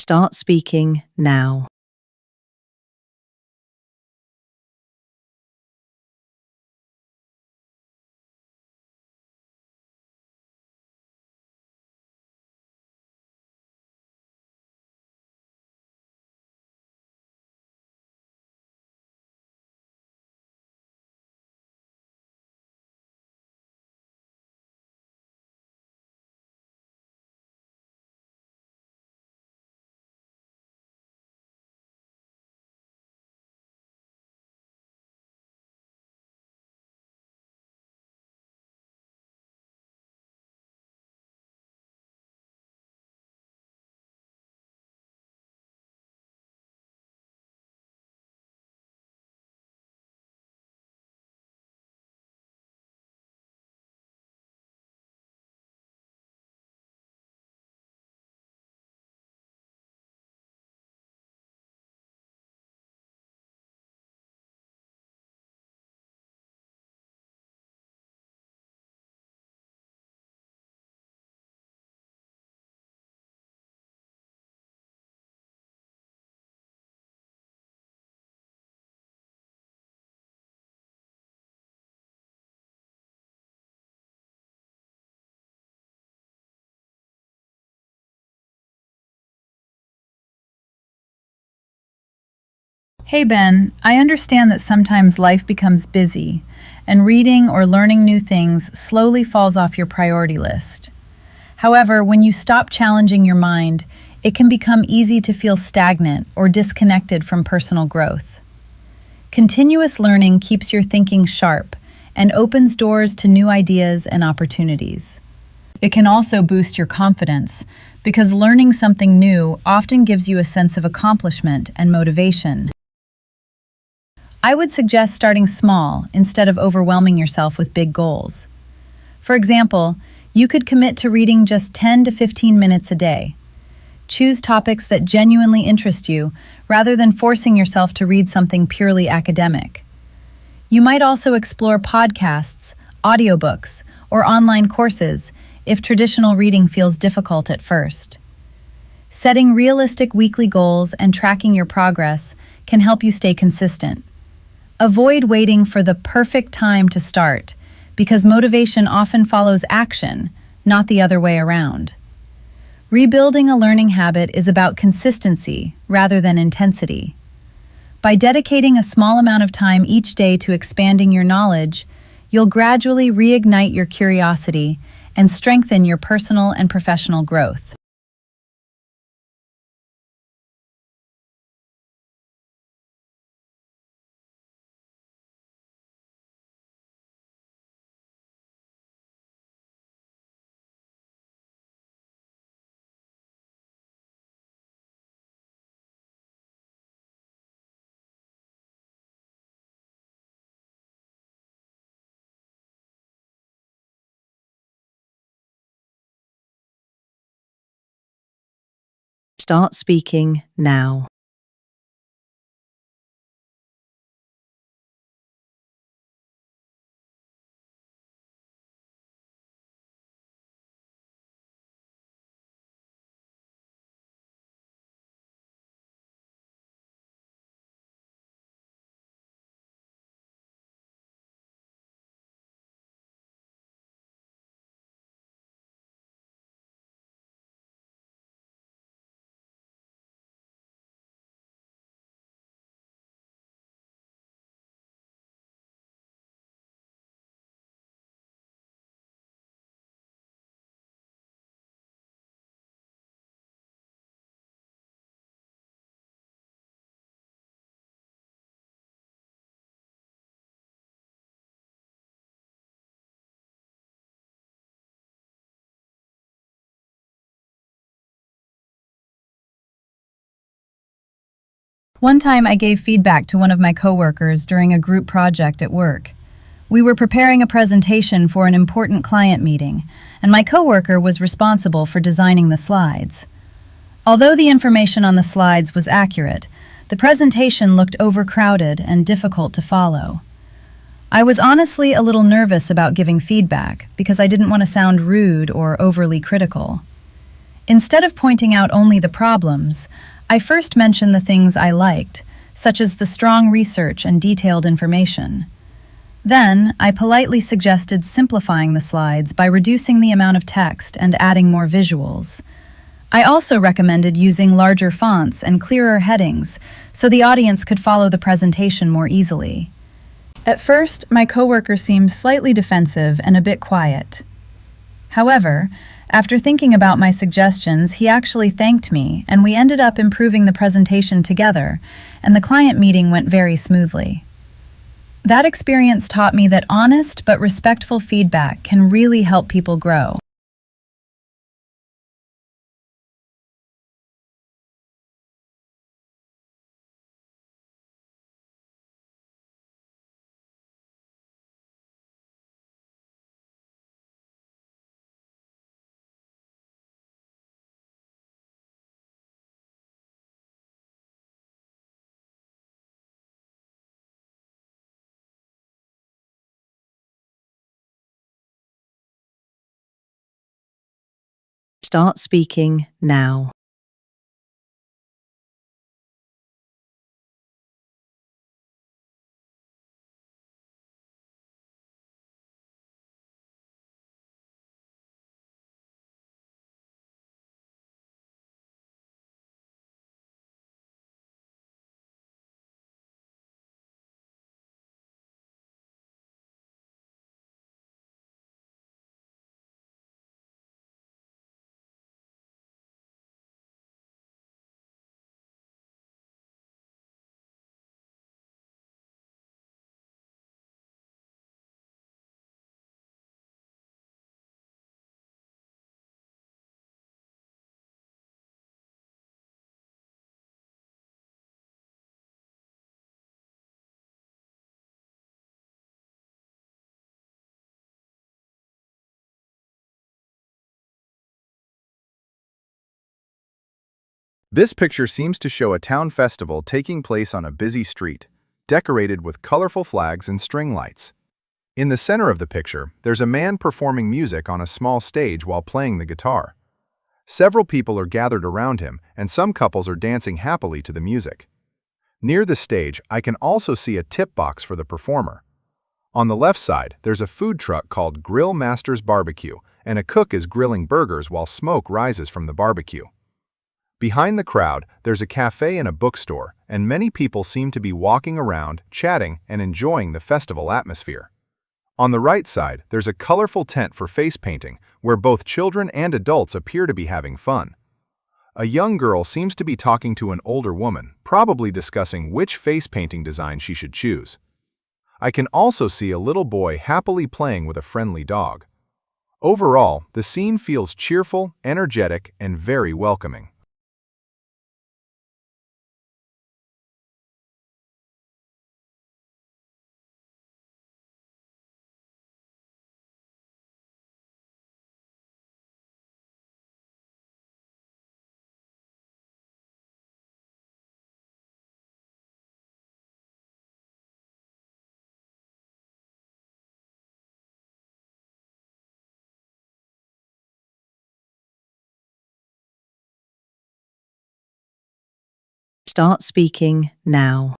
Start speaking now. Hey Ben, I understand that sometimes life becomes busy, and reading or learning new things slowly falls off your priority list. However, when you stop challenging your mind, it can become easy to feel stagnant or disconnected from personal growth. Continuous learning keeps your thinking sharp and opens doors to new ideas and opportunities. It can also boost your confidence because learning something new often gives you a sense of accomplishment and motivation. I would suggest starting small instead of overwhelming yourself with big goals. For example, you could commit to reading just 10 to 15 minutes a day. Choose topics that genuinely interest you rather than forcing yourself to read something purely academic. You might also explore podcasts, audiobooks, or online courses if traditional reading feels difficult at first. Setting realistic weekly goals and tracking your progress can help you stay consistent. Avoid waiting for the perfect time to start, because motivation often follows action, not the other way around. Rebuilding a learning habit is about consistency rather than intensity. By dedicating a small amount of time each day to expanding your knowledge, you'll gradually reignite your curiosity and strengthen your personal and professional growth. Start speaking now. One time I gave feedback to one of my coworkers during a group project at work. We were preparing a presentation for an important client meeting, and my coworker was responsible for designing the slides. Although the information on the slides was accurate, the presentation looked overcrowded and difficult to follow. I was honestly a little nervous about giving feedback because I didn't want to sound rude or overly critical. Instead of pointing out only the problems, I first mentioned the things I liked, such as the strong research and detailed information. Then, I politely suggested simplifying the slides by reducing the amount of text and adding more visuals. I also recommended using larger fonts and clearer headings so the audience could follow the presentation more easily. At first, my coworker seemed slightly defensive and a bit quiet. However, after thinking about my suggestions, he actually thanked me, and we ended up improving the presentation together, and the client meeting went very smoothly. That experience taught me that honest but respectful feedback can really help people grow. Start speaking now. This picture seems to show a town festival taking place on a busy street, decorated with colorful flags and string lights. In the center of the picture, there's a man performing music on a small stage while playing the guitar. Several people are gathered around him, and some couples are dancing happily to the music. Near the stage, I can also see a tip box for the performer. On the left side, there's a food truck called Grill Master's Barbecue, and a cook is grilling burgers while smoke rises from the barbecue. Behind the crowd, there's a cafe and a bookstore, and many people seem to be walking around, chatting, and enjoying the festival atmosphere. On the right side, there's a colorful tent for face painting, where both children and adults appear to be having fun. A young girl seems to be talking to an older woman, probably discussing which face painting design she should choose. I can also see a little boy happily playing with a friendly dog. Overall, the scene feels cheerful, energetic, and very welcoming. Start speaking now.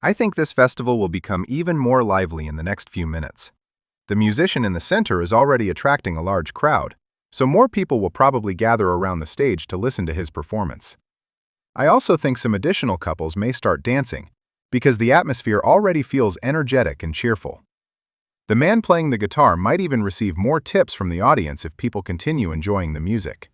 I think this festival will become even more lively in the next few minutes. The musician in the center is already attracting a large crowd, so more people will probably gather around the stage to listen to his performance. I also think some additional couples may start dancing, because the atmosphere already feels energetic and cheerful. The man playing the guitar might even receive more tips from the audience if people continue enjoying the music.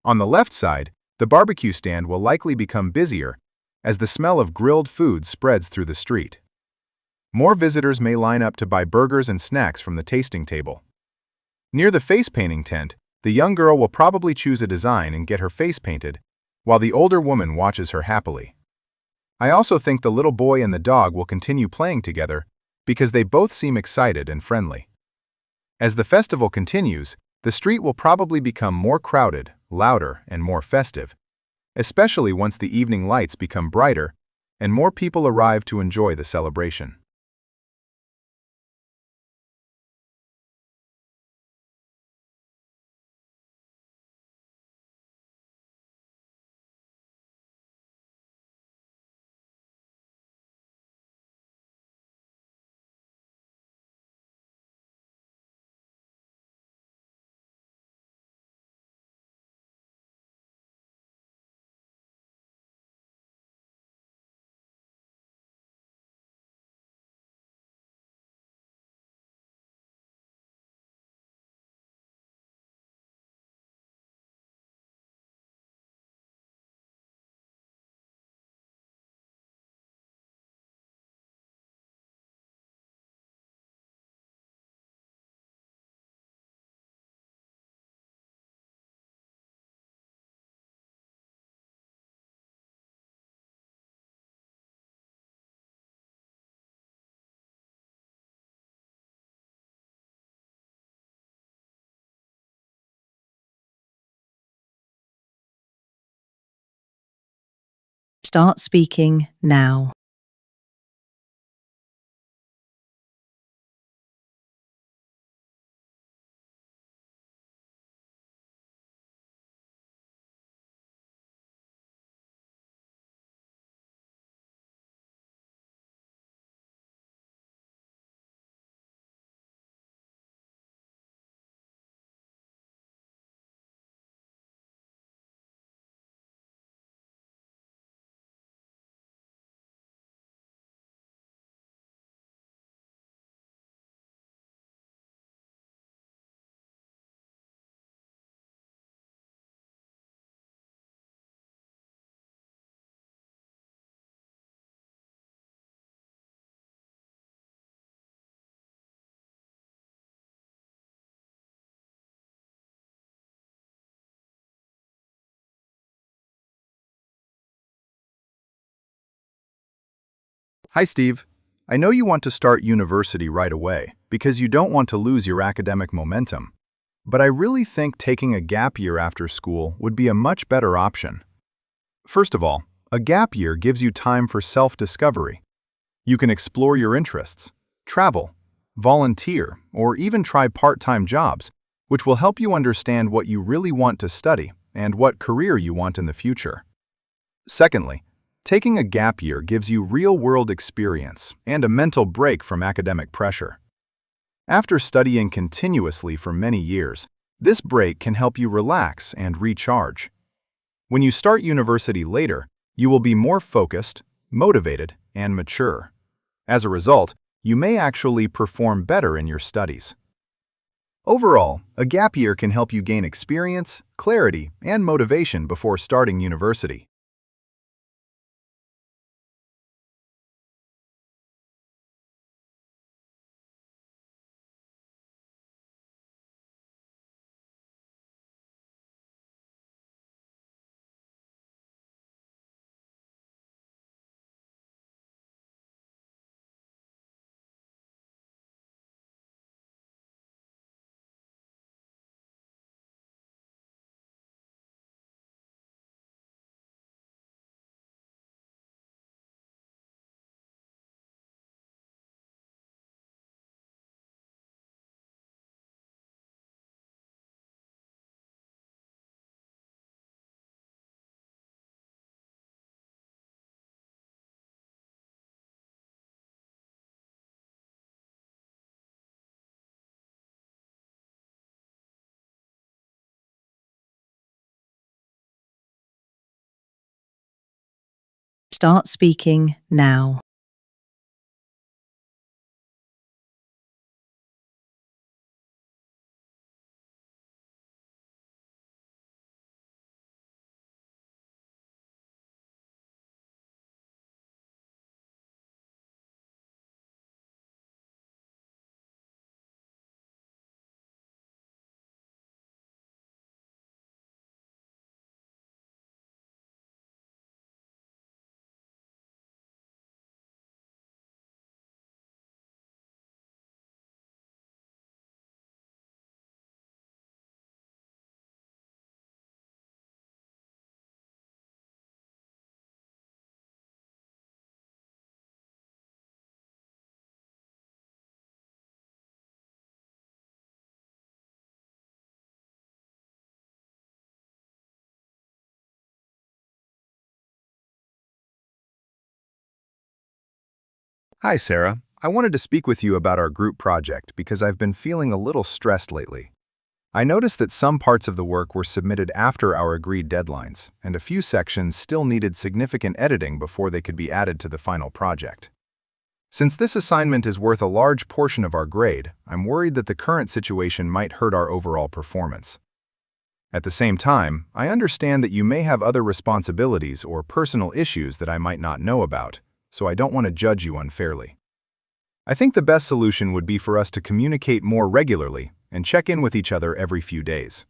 On the left side, the barbecue stand will likely become busier as the smell of grilled food spreads through the street. More visitors may line up to buy burgers and snacks from the tasting table. Near the face painting tent, the young girl will probably choose a design and get her face painted, while the older woman watches her happily. I also think the little boy and the dog will continue playing together because they both seem excited and friendly. As the festival continues, the street will probably become more crowded, louder, and more festive, especially once the evening lights become brighter and more people arrive to enjoy the celebration. Start speaking now. Hi, Steve. I know you want to start university right away because you don't want to lose your academic momentum. But I really think taking a gap year after school would be a much better option. First of all, a gap year gives you time for self-discovery. You can explore your interests, travel, volunteer, or even try part-time jobs, which will help you understand what you really want to study and what career you want in the future. Secondly, taking a gap year gives you real-world experience and a mental break from academic pressure. After studying continuously for many years, this break can help you relax and recharge. When you start university later, you will be more focused, motivated, and mature. As a result, you may actually perform better in your studies. Overall, a gap year can help you gain experience, clarity, and motivation before starting university. Start speaking now. Hi, Sarah. I wanted to speak with you about our group project because I've been feeling a little stressed lately. I noticed that some parts of the work were submitted after our agreed deadlines, and a few sections still needed significant editing before they could be added to the final project. Since this assignment is worth a large portion of our grade, I'm worried that the current situation might hurt our overall performance. At the same time, I understand that you may have other responsibilities or personal issues that I might not know about, so I don't want to judge you unfairly. I think the best solution would be for us to communicate more regularly and check in with each other every few days.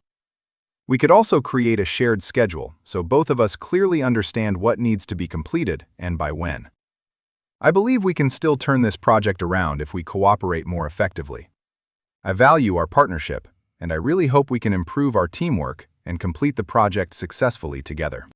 We could also create a shared schedule so both of us clearly understand what needs to be completed and by when. I believe we can still turn this project around if we cooperate more effectively. I value our partnership, and I really hope we can improve our teamwork and complete the project successfully together.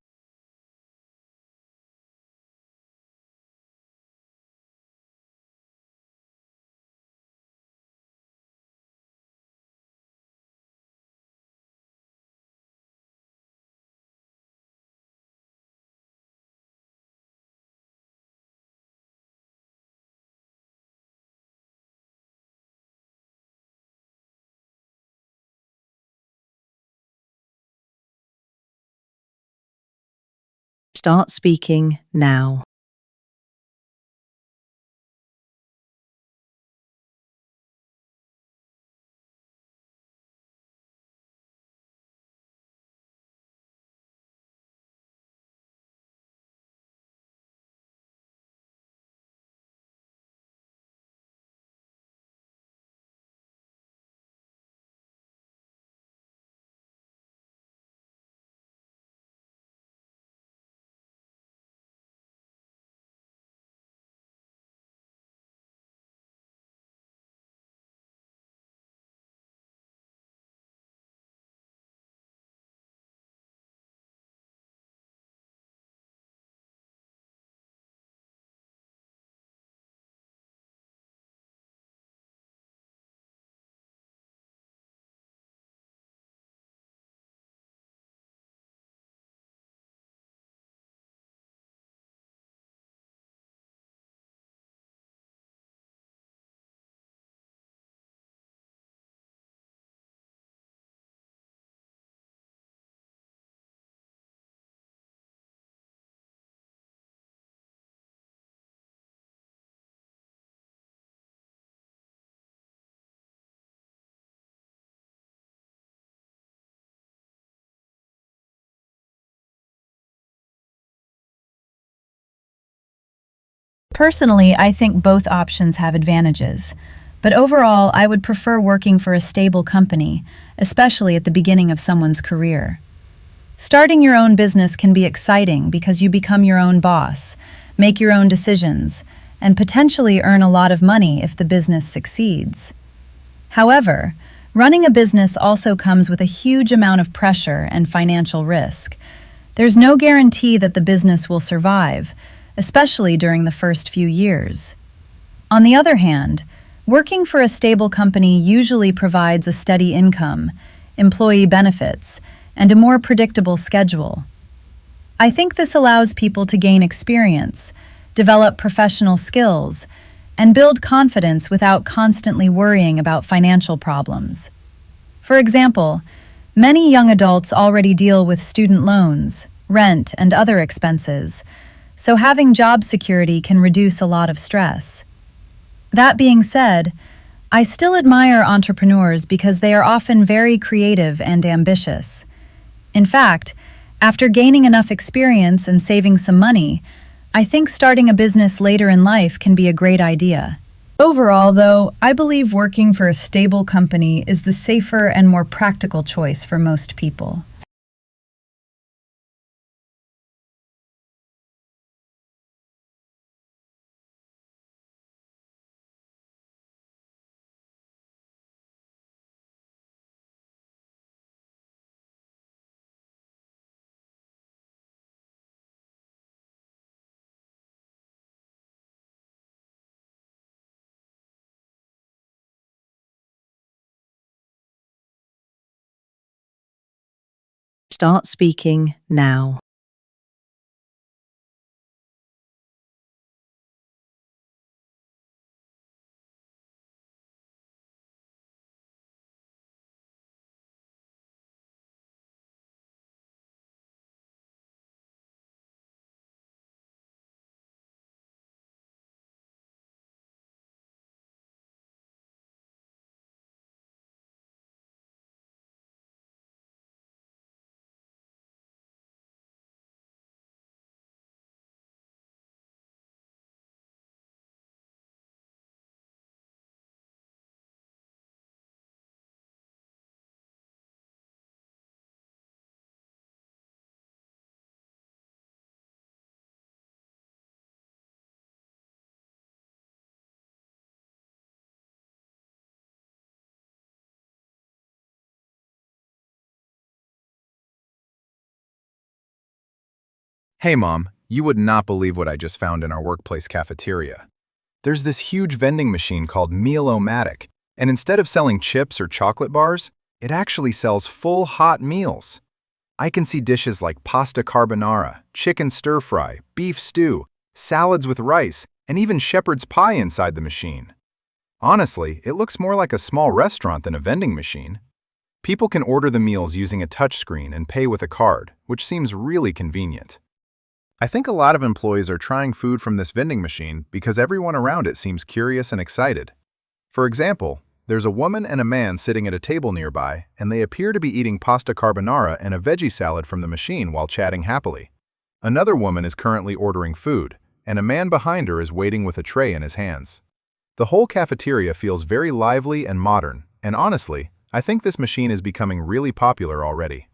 Start speaking now. Personally, I think both options have advantages. But overall, I would prefer working for a stable company, especially at the beginning of someone's career. Starting your own business can be exciting because you become your own boss, make your own decisions, and potentially earn a lot of money if the business succeeds. However, running a business also comes with a huge amount of pressure and financial risk. There's no guarantee that the business will survive, especially during the first few years. On the other hand, working for a stable company usually provides a steady income, employee benefits, and a more predictable schedule. I think this allows people to gain experience, develop professional skills, and build confidence without constantly worrying about financial problems. For example, many young adults already deal with student loans, rent, and other expenses, so having job security can reduce a lot of stress. That being said, I still admire entrepreneurs because they are often very creative and ambitious. In fact, after gaining enough experience and saving some money, I think starting a business later in life can be a great idea. Overall, though, I believe working for a stable company is the safer and more practical choice for most people. Start speaking now. Hey Mom, you would not believe what I just found in our workplace cafeteria. There's this huge vending machine called Meal-O-Matic, and instead of selling chips or chocolate bars, it actually sells full hot meals. I can see dishes like pasta carbonara, chicken stir-fry, beef stew, salads with rice, and even shepherd's pie inside the machine. Honestly, it looks more like a small restaurant than a vending machine. People can order the meals using a touchscreen and pay with a card, which seems really convenient. I think a lot of employees are trying food from this vending machine because everyone around it seems curious and excited. For example, there's a woman and a man sitting at a table nearby, and they appear to be eating pasta carbonara and a veggie salad from the machine while chatting happily. Another woman is currently ordering food, and a man behind her is waiting with a tray in his hands. The whole cafeteria feels very lively and modern, and honestly, I think this machine is becoming really popular already.